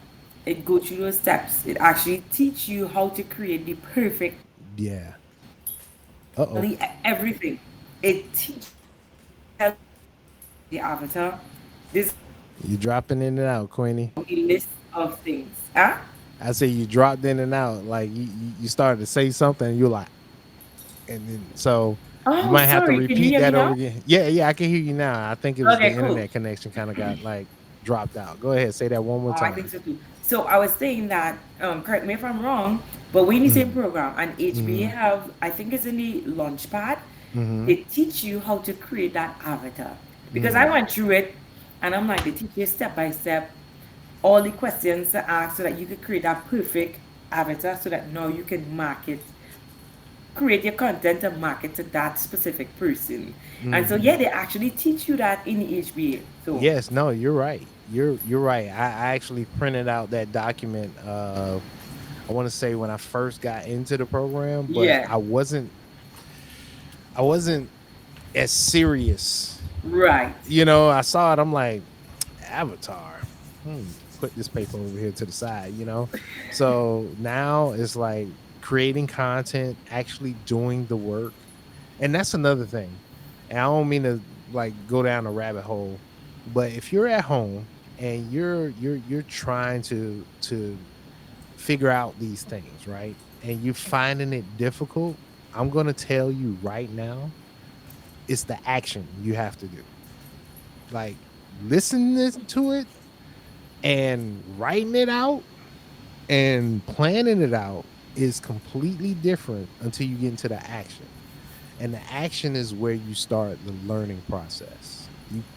it go through those steps. It actually teach you how to create the perfect yeah. Uh oh. everything. It teaches the avatar. This You dropping in and out, Queenie. a list of things. Huh? I say you dropped in and out. Like you started to say something, and you're like, and then so you Oh, might have to sorry. Can you repeat hear me that over now? again. Yeah, yeah, I can hear you now. I think it was the Okay, cool. internet connection kind of got like dropped out. Go ahead, say that one more I think time. so too. So I was saying that, correct me if I'm wrong, but we in the same Mm, program and HBA mm, have, I think it's in the launchpad, mm, they teach you how to create that avatar. Because I mm. went through it and I'm like, they teach you step by step all the questions to ask so that you could create that perfect avatar so that now you can market, create your content and market to that specific person. And so yeah, Hmm. they actually teach you that in the HBA. So Yes, no, you're right. You're right. I actually printed out that document. I want to say when I first got into the program, but yeah, I wasn't as serious. right. I saw it. I'm like, Avatar. Put this paper over here to the side. So now it's like creating content, actually doing the work, and that's another thing. And I don't mean to like go down a rabbit hole, but if you're at home and you're trying to figure out these things, right? And you're finding it difficult, I'm going to tell you right now, it's the action you have to do. Like listening to it and writing it out and planning it out is completely different until you get into the action. And the action is where you start the learning process.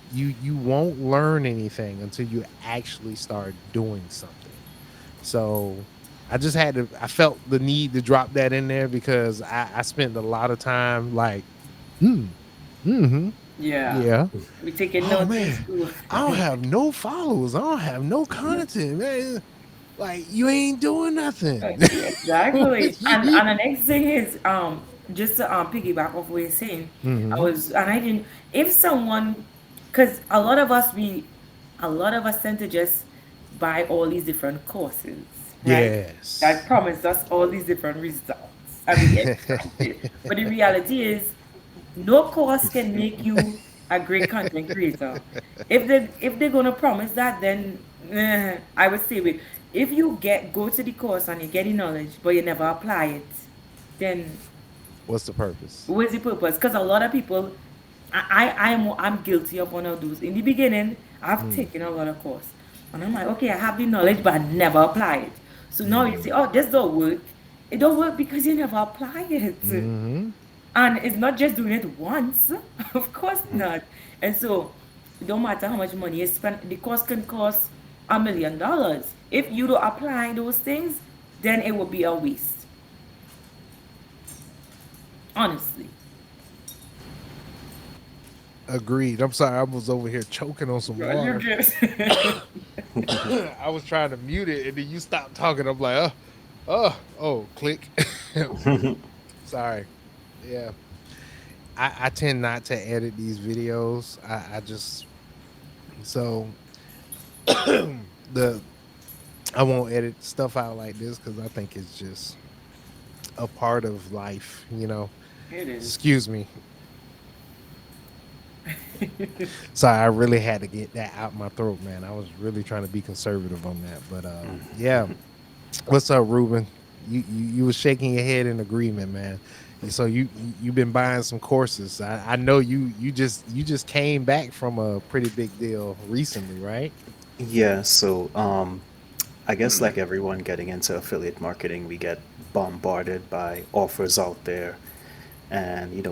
You won't learn anything until you actually start doing something. So I felt the need to drop that in there because I spent a lot of time like, hmm, mm-hmm, Yeah. yeah. We taking Oh notes in man, school. I don't have no followers. I don't have no content, man. Like you ain't doing nothing. Exactly. And the next thing is just to piggyback off what you're saying. I Hmm. was and I didn't if someone because a lot of us tend to just buy all these different courses, right? That Yes. promise us all these different results and we get excited. But the reality is no course can make you a great content creator. If they're gonna promise that, then I would say wait. If you go to the course and you get the knowledge, but you never apply it, then What's the purpose? what's the purpose? Because a lot of people, I'm guilty of one of those. In the beginning, I've Mm, taken a lot of course, and I'm like, okay, I have the knowledge, but I never apply it. So now you say, mm, oh, this don't work. It don't work because you never apply it. hmm. And it's not just doing it once, of course not. And so, it don't matter how much money you spend, the course can cost $1 million. If you don't apply those things, then it will be a waste. Honestly. Agreed. I'm sorry. I was over here choking on some You're water. just I was trying to mute it, and then you stopped talking. I'm like, oh, click. Sorry. Yeah. I tend not to edit these videos. I just so the I won't edit stuff out like this because I think it's just a part of life. It is. Excuse me. Sorry, I really had to get that out my throat, man. I was really trying to be conservative on that. But yeah. What's up, Ruben? You was shaking your head in agreement, man. So you've been buying some courses. I know you just came back from a pretty big deal recently, right? Yeah, so I guess like everyone getting into affiliate marketing, we get bombarded by offers out there. And,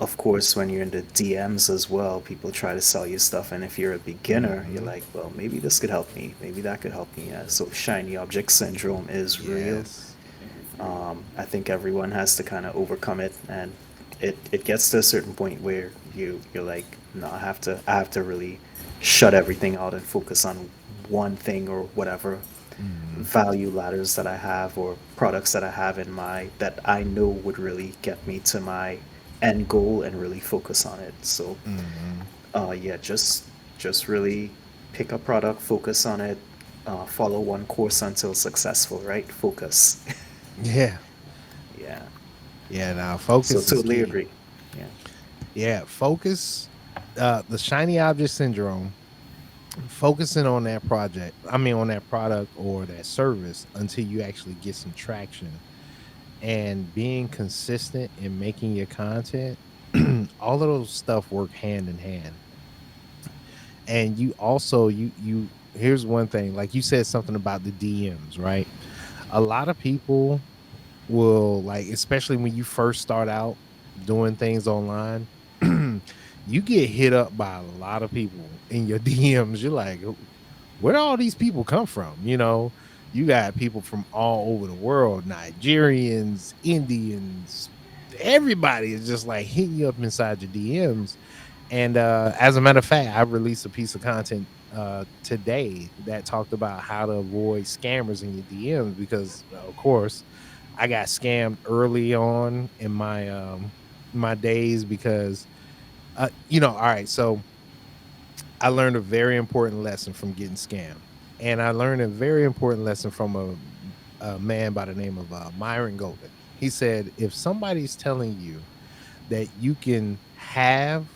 of course, when you're in the DMs as well, people try to sell you stuff. And if you're a beginner, you're Mm-hmm. like, well, maybe this could help me. Maybe that could help me. Yeah, so shiny object syndrome is real. Yes. It's real. I think everyone has to kind of overcome it. And it gets to a certain point where you're like, no, I have to really shut everything out and focus on one thing or whatever Mm-hmm. value ladders that I have or products that I have in my that I know would really get me to my end goal and really focus on it. So Mm-hmm. yeah, just really pick a product, focus on it, follow one course until successful, right? Focus. Yeah. Yeah. Yeah. Now So focus is totally key. agree. Yeah. Yeah. Focus. The shiny object syndrome. Focusing on that project. I mean, on that product or that service until you actually get some traction and being consistent in making your content. All of those stuff work hand in hand. And you also you here's one thing, like you said something about the DMs, right? A lot of people will, like, especially when you first start out doing things online, you get hit up by a lot of people in your DMs. You're like, where do all these people come from? You got people from all over the world, Nigerians, Indians, everybody is just like hitting you up inside your DMs. And as a matter of fact, I released a piece of content today that talked about how to avoid scammers in your DMs because, of course, I got scammed early on in my days because all right, so I learned a very important lesson from getting scammed, and I learned a very important lesson from a man by the name of Myron Golden. He said, if somebody's telling you that you can have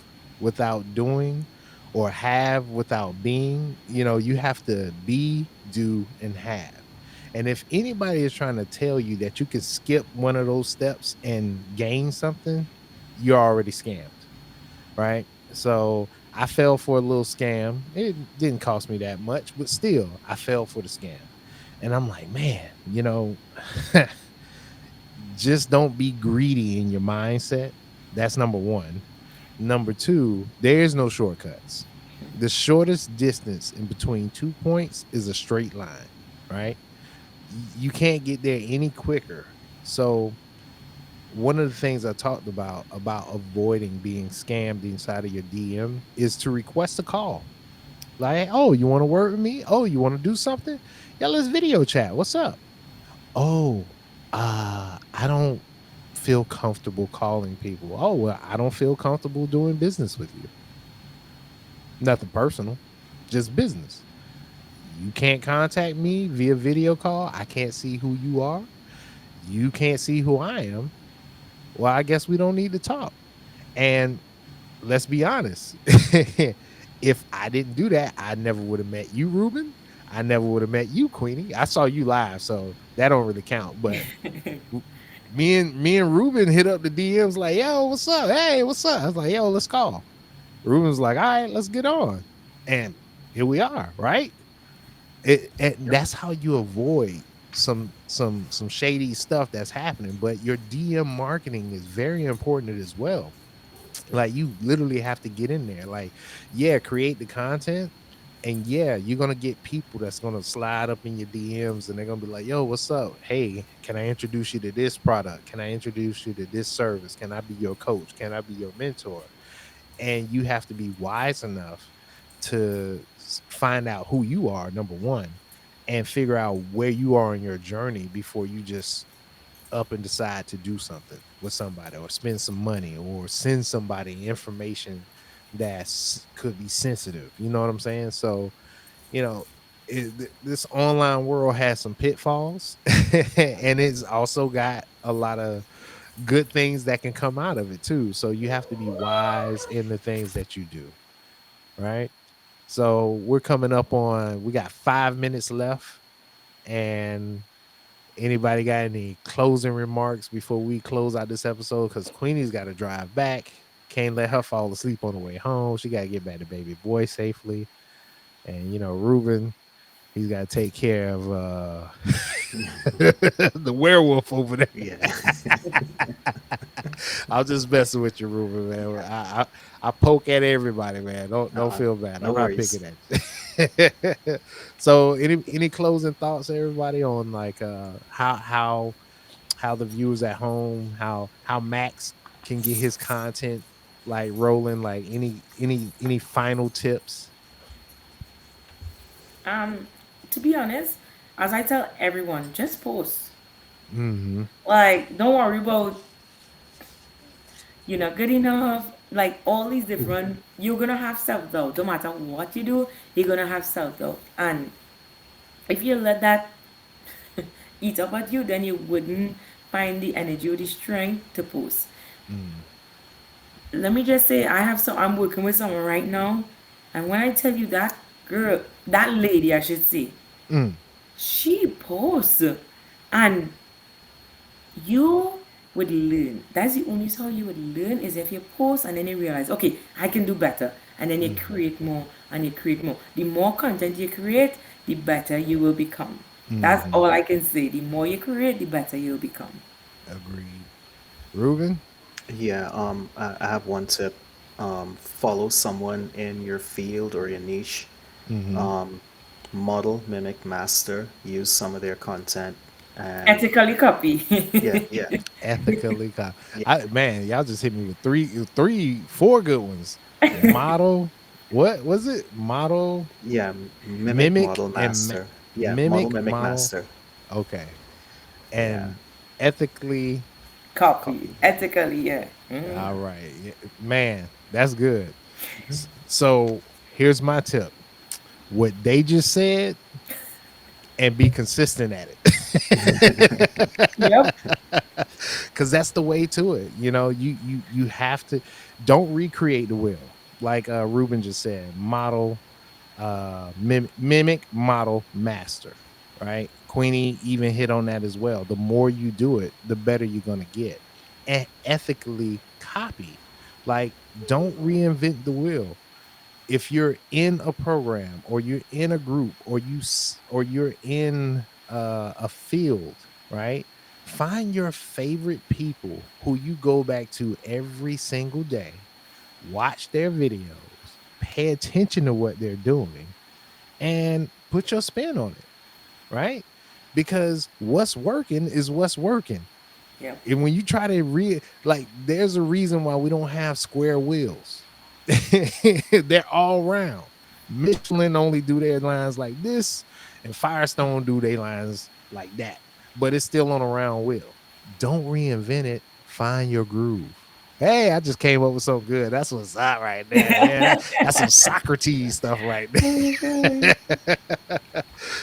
without doing or have without being, you have to be, do, and have. And if anybody is trying to tell you that you can skip one of those steps and gain something, you're already scammed, right? So I fell for a little scam. It didn't cost me that much, but still, I fell for the scam. And I'm like, man, just don't be greedy in your mindset. That's number one. Number two, there's no shortcuts. The shortest distance in between 2 points is a straight line, right? You can't get there any quicker. So, one of the things I talked about avoiding being scammed inside of your DM is to request a call. Like, oh, you want to work with me? Oh, you want to do something? Yeah, let's video chat. What's up? Oh, I don't feel comfortable calling people. Oh, well, I don't feel comfortable doing business with you. Nothing personal, just business. You can't contact me via video call. I can't see who you are. You can't see who I am. Well, I guess we don't need to talk. And let's be honest. If I didn't do that, I never would have met you, Ruben. I never would have met you, Queenie. I saw you live, so that don't really count. But w- me and Ruben hit up the DMs like, yo, what's up? Hey, what's up? I was like, yo, let's call. Ruben's like, all right, let's get on. And here we are, right? And Yep. that's how you avoid some shady stuff that's happening. But your DM marketing is very important as well. Like, you literally have to get in there. Like, yeah, create the content. And yeah, you're gonna get people that's gonna slide up in your DMs and they're gonna be like, yo, what's up? Hey, can I introduce you to this product? Can I introduce you to this service? Can I be your coach? Can I be your mentor? And you have to be wise enough to find out who you are, number one, and figure out where you are in your journey before you just up and decide to do something with somebody or spend some money or send somebody information that could be sensitive. You know what I'm saying? So, you know, this online world has some pitfalls and it's also got a lot of good things that can come out of it too. So you have to be wise in the things that you do, right? So we got 5 minutes left, and Anybody got any closing remarks before we close out this episode? Because Queenie's got to drive back. Can't let her fall asleep on the way home. She got to get back to baby boy safely. And Ruben, he's got to take care of the werewolf over there. Yeah. I'm just messing with you, Ruben, man. I poke at everybody, man. Don't uh, feel bad. no I'm not worries. picking at you. So, any closing thoughts, everybody, on like how the viewers at home, how Max can get his content like rolling, like any final tips? Um, to be honest, as I tell everyone, just post. Mm-hmm. Like, don't worry about you're not good enough. Like all these different, you're gonna have self doubt. No matter what you do, you're gonna have self doubt. And if you let that eat up at you, then you wouldn't find the energy or the strength to post. Mm, Let me just say, I'm working with someone right now, and when I tell you that girl, that lady, I should say, mm, she posts, and you would learn. That's the only how you would learn is if you post and then you realize, okay, I can do better. And then you mm, create more and you create more. The more content you create, the better you will become. That's mm-hmm. all I can say. The more you create, the better you'll become. Agreed. Ruben. Yeah, I have one tip. Follow someone in your field or your niche. Mm-hmm. Um, Model, mimic, master. Use some of their content, and Ethically copy. yeah, yeah, Ethically, yeah, man, y'all just hit me with four good ones. Model, what was it? Model, yeah. Mimic, mimic, model, and master. Yeah, model, mimic, mimic, model. master. Okay, Yeah, and ethically. Copy. copy. Ethically, yeah. Mhm. All right, man, that's good. So here's my tip: what they just said, and be consistent at it. Yep. Because that's the way to it. You have to, don't recreate the wheel, like Ruben just said. Model, mimic, model, master. Right? Queenie even hit on that as well. The more you do it, the better you're going to get. And ethically copy. Like, don't reinvent the wheel. If you're in a program, or you're in a group, or or you're in a field, right? Find your favorite people who you go back to every single day, watch their videos, pay attention to what they're doing, and put your spin on it, right? Because what's working is what's working. Yep. And when you try to like, there's a reason why we don't have square wheels. They're all round. Michelin only do their lines like this, and Firestone do their lines like that. But it's still on a round wheel. Don't reinvent it. Find your groove. Hey, I just came up with something good. That's what's up right there. Yeah, that's some Socrates stuff right there.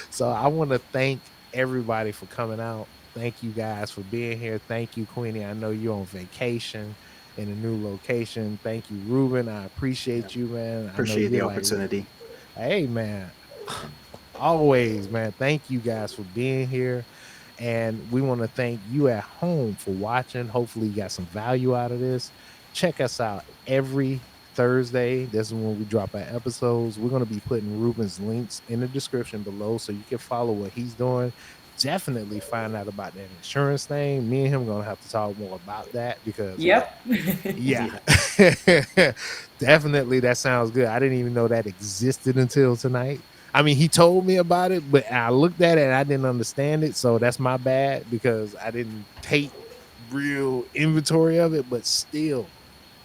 So I want to thank everybody for coming out. Thank you guys for being here. Thank you, Queenie. I know you're on vacation in a new location. Thank you, Ruben. I Yeah. appreciate you, man. I know Appreciate the you're like, opportunity. hey, man, always, man. Thank you guys for being here. And we want to thank you at home for watching. Hopefully, you got some value out of this. Check us out every Thursday. This is when we drop our episodes. We're going to be putting Ruben's links in the description below so you can follow what he's doing. Definitely find out about that insurance thing. Me and him going to have to talk more about that because, Yep. yeah, Yeah, definitely that sounds good. I didn't even know that existed until tonight. I mean, he told me about it, but I looked at it and I didn't understand it. So that's my bad because I didn't take real inventory of it. But still,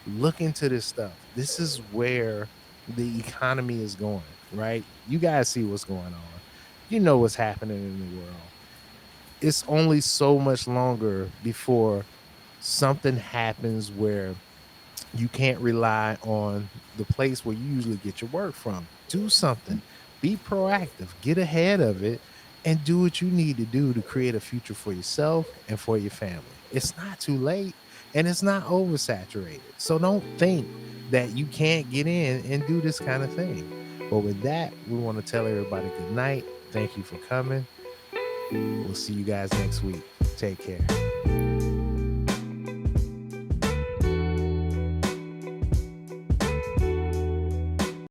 look into this stuff. This is where the economy is going, right? You guys see what's going on. You know what's happening in the world. It's only so much longer before something happens where you can't rely on the place where you usually get your work from. Do something. Be proactive. Get ahead of it and do what you need to do to create a future for yourself and for your family. It's not too late and it's not oversaturated. So don't think that you can't get in and do this kind of thing. But with that, we want to tell everybody good night. Thank you for coming. We'll see you guys next week. Take care.